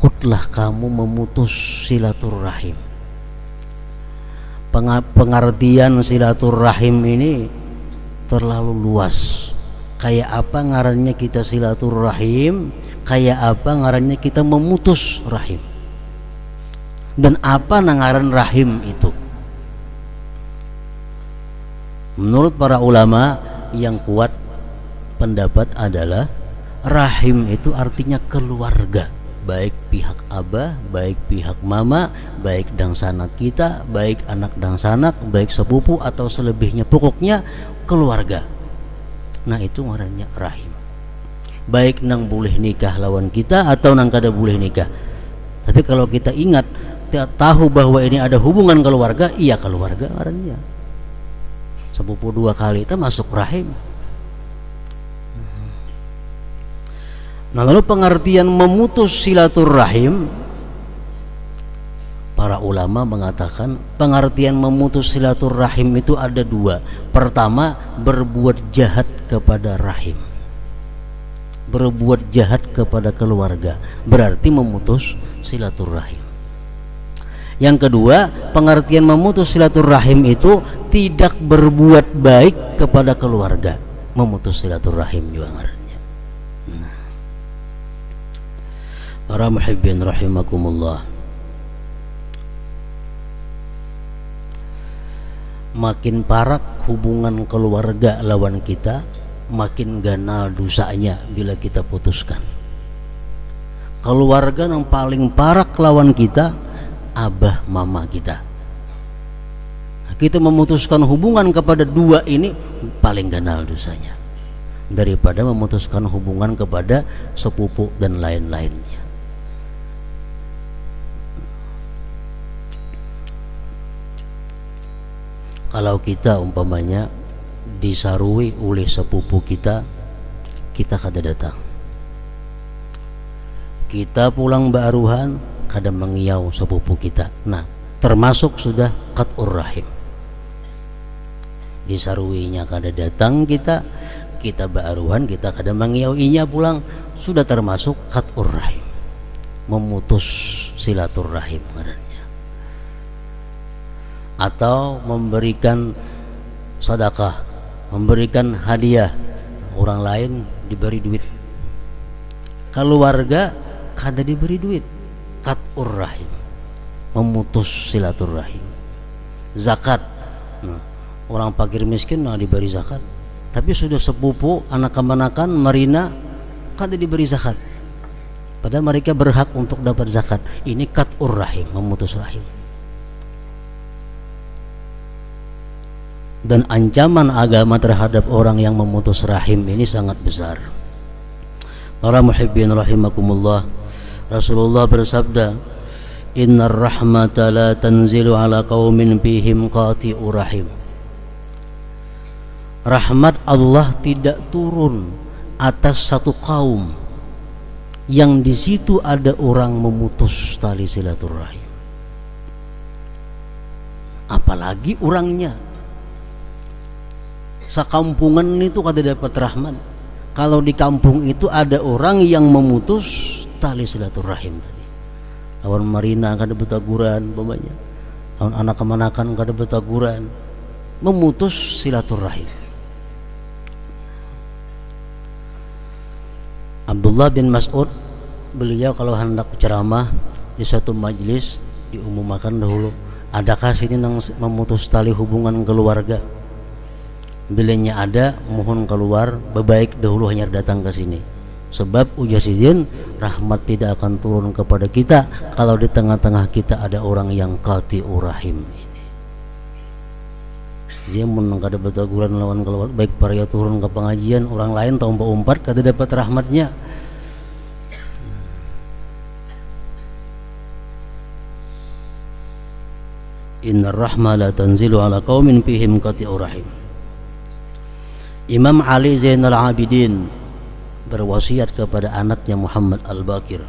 takutlah kamu memutus silaturahim. Pengertian silaturahim ini terlalu luas. Kayak apa ngarannya kita silaturahim, kayak apa ngarannya kita memutus rahim, dan apa ngaran rahim itu. Menurut para ulama yang kuat pendapat adalah rahim itu artinya keluarga, baik pihak abah, baik pihak mama, baik dangsanak kita, baik anak dangsanak, baik sepupu atau selebihnya, pokoknya keluarga. Nah itu ngarannya rahim. Baik nang boleh nikah lawan kita atau nang kada boleh nikah. Tapi kalau kita ingat, tahu bahwa ini ada hubungan keluarga, iya keluarga ngarannya. Sepupu dua kali itu masuk rahim. Nah lalu pengertian memutus silaturahim, para ulama mengatakan pengertian memutus silaturahim itu ada dua. Pertama, berbuat jahat kepada rahim, berbuat jahat kepada keluarga, berarti memutus silaturahim. Yang kedua, pengertian memutus silaturahim itu tidak berbuat baik kepada keluarga, memutus silaturahim juga ngarannya. Para muhibbin rahimakumullah, makin parak hubungan keluarga lawan kita, makin ganal dosanya bila kita putuskan. Keluarga yang paling parak lawan kita abah mama kita. Nah, kita memutuskan hubungan kepada dua ini paling ganal dosanya daripada memutuskan hubungan kepada sepupu dan lain-lainnya. Kalau kita umpamanya disarui oleh sepupu kita, kita kada datang. Kita pulang baruhan, kada mengiau sepupu kita. Nah, termasuk sudah qat'ur rahim. Disaruinya kada datang kita baruhan, kita kada mengiau inya pulang, sudah termasuk qat'ur rahim, memutus silaturahim ngarannya. Atau memberikan sedekah, memberikan hadiah, orang lain diberi duit, keluarga kada diberi duit, qat'ur rahim, memutus silaturahim. Zakat, nah, orang fakir miskin nah diberi zakat, tapi sudah sepupu anak kemanakan marina kada diberi zakat, padahal mereka berhak untuk dapat zakat. Ini qat'ur rahim, memutus rahim. Dan ancaman agama terhadap orang yang memutus rahim ini sangat besar. Para muhibbin rahimakumullah, Rasulullah bersabda, innar rahmata la tanzilu ala qaumin fihim qati'u rahim. Rahmat Allah tidak turun atas satu kaum yang di situ ada orang memutus tali silaturahim, apalagi orangnya. Sekampungan itu kada dapat rahmat kalau di kampung itu ada orang yang memutus tali silaturahim tadi. Lawan marina kada betaguran umpamanya, lawan anak kemanakan kada betaguran, memutus silaturahim. Abdullah bin Mas'ud, beliau kalau hendak ceramah di suatu majelis diumumkan dahulu, adakah sini yang memutus tali hubungan keluarga? Bilanya ada, mohon keluar, bebaik dahulu hanya datang ke sini. Sebab ujasidin rahmat tidak akan turun kepada kita kalau di tengah-tengah kita ada orang yang qati'ur rahim ini. Dia mun kada betaguran lawan keluar, baik para turun ke pengajian, orang lain tahu umpat kada dapat rahmatnya. Innar rahma la tanzilu ala qaumin fihim qati'ur rahim. Imam Ali Zainal Abidin berwasiat kepada anaknya Muhammad Al-Baqir,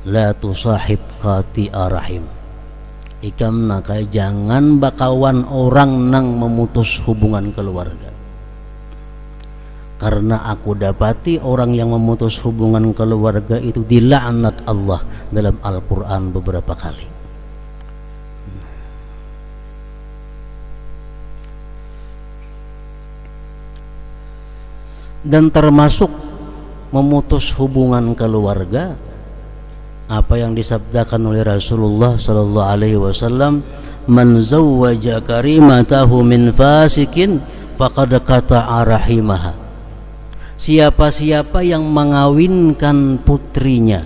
la tusahib qati'a rahim. Ikam nakai jangan bakawan orang nang memutus hubungan keluarga. Karena aku dapati orang yang memutus hubungan keluarga itu dilaknat Allah dalam Al-Quran beberapa kali. Dan termasuk memutus hubungan keluarga apa yang disabdakan oleh Rasulullah sallallahu alaihi wasallam, man zawwaja karimatahu min fasikin faqad qata'a rahimaha. Siapa-siapa yang mengawinkan putrinya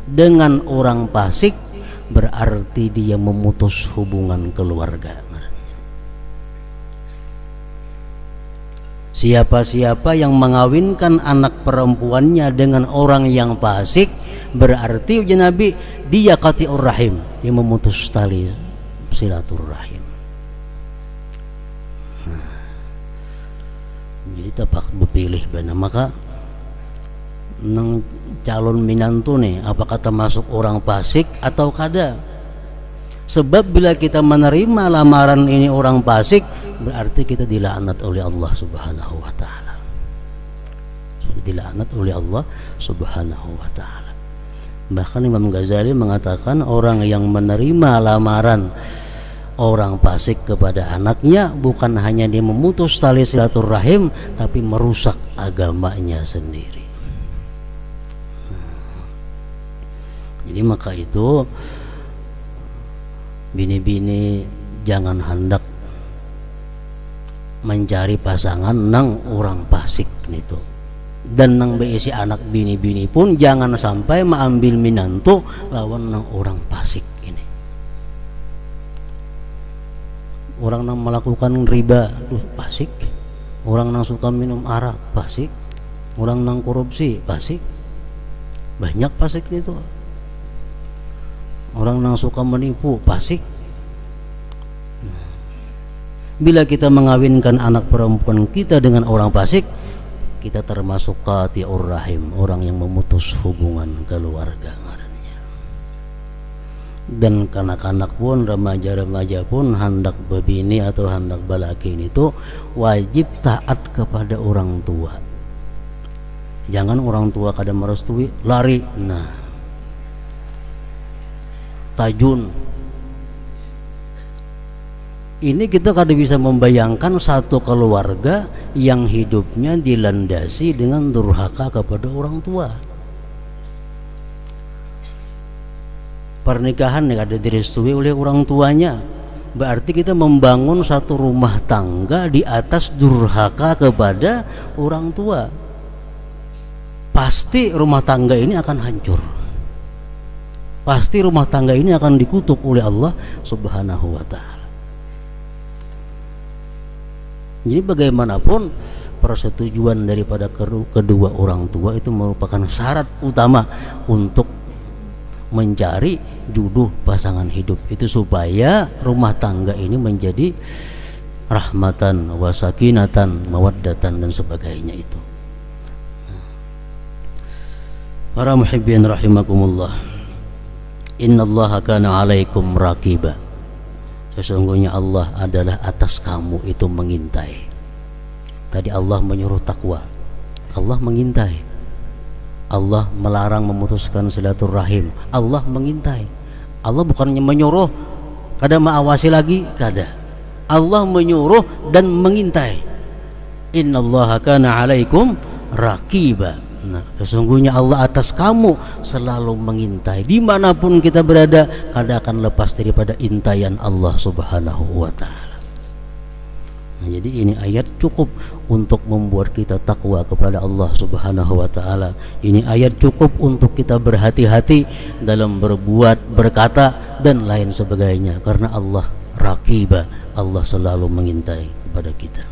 dengan orang fasik berarti dia memutus hubungan keluarga. Siapa-siapa yang mengawinkan anak perempuannya dengan orang yang fasik berarti ujian Nabi dia qati'ur rahim, dia memutus tali silaturahim. Jadi tapak berpilih benar, maka nang calon minantu nih apakah termasuk orang fasik atau kada? Sebab bila kita menerima lamaran ini orang fasik berarti kita dilaknat oleh Allah Subhanahu wa taala. Sudah dilaknat oleh Allah Subhanahu wa taala. Bahkan Imam Ghazali mengatakan orang yang menerima lamaran orang fasik kepada anaknya bukan hanya dia memutus tali silaturahim tapi merusak agamanya sendiri. Jadi maka itu bini-bini jangan hendak mencari pasangan nang orang fasik itu, dan nang beisi anak bini-bini pun jangan sampai mengambil minantu lawan nang orang fasik ini. Orang nang melakukan riba itu fasik, orang nang suka minum arak fasik, orang nang korupsi fasik, banyak fasik itu. Orang yang suka menipu fasik. Bila kita mengawinkan anak perempuan kita dengan orang fasik, kita termasuk qati'ur rahim, orang yang memutus hubungan keluarga. Dan kanak-kanak pun, remaja-remaja pun hendak bebini atau hendak balakin itu wajib taat kepada orang tua. Jangan orang tua kada merestui lari. Nah, tajun. Ini kita kada bisa membayangkan satu keluarga yang hidupnya dilandasi dengan durhaka kepada orang tua. Pernikahan yang ada direstui oleh orang tuanya berarti kita membangun satu rumah tangga di atas durhaka kepada orang tua. Pasti rumah tangga ini akan hancur. Pasti rumah tangga ini akan dikutuk oleh Allah Subhanahu wa ta'ala. Jadi bagaimanapun persetujuan daripada kedua orang tua itu merupakan syarat utama untuk mencari jodoh pasangan hidup itu, supaya rumah tangga ini menjadi rahmatan wasakinatan mawaddatan dan sebagainya itu. Para muhibbin rahimakumullah, innallaha kana 'alaikum raqiba. Sesungguhnya Allah adalah atas kamu itu mengintai. Tadi Allah menyuruh takwa, Allah mengintai. Allah melarang memutuskan silaturahim, Allah mengintai. Allah bukannya menyuruh kada mengawasi lagi, kada. Allah menyuruh dan mengintai. Innallaha kana 'alaikum raqiba. Nah, sesungguhnya Allah atas kamu selalu mengintai. Dimanapun kita berada, kada akan lepas daripada intaian Allah Subhanahu wa ta'ala. Nah, jadi ini ayat cukup untuk membuat kita takwa kepada Allah Subhanahu wa ta'ala. Ini ayat cukup untuk kita berhati-hati dalam berbuat, berkata dan lain sebagainya, karena Allah raqibah, Allah selalu mengintai kepada kita.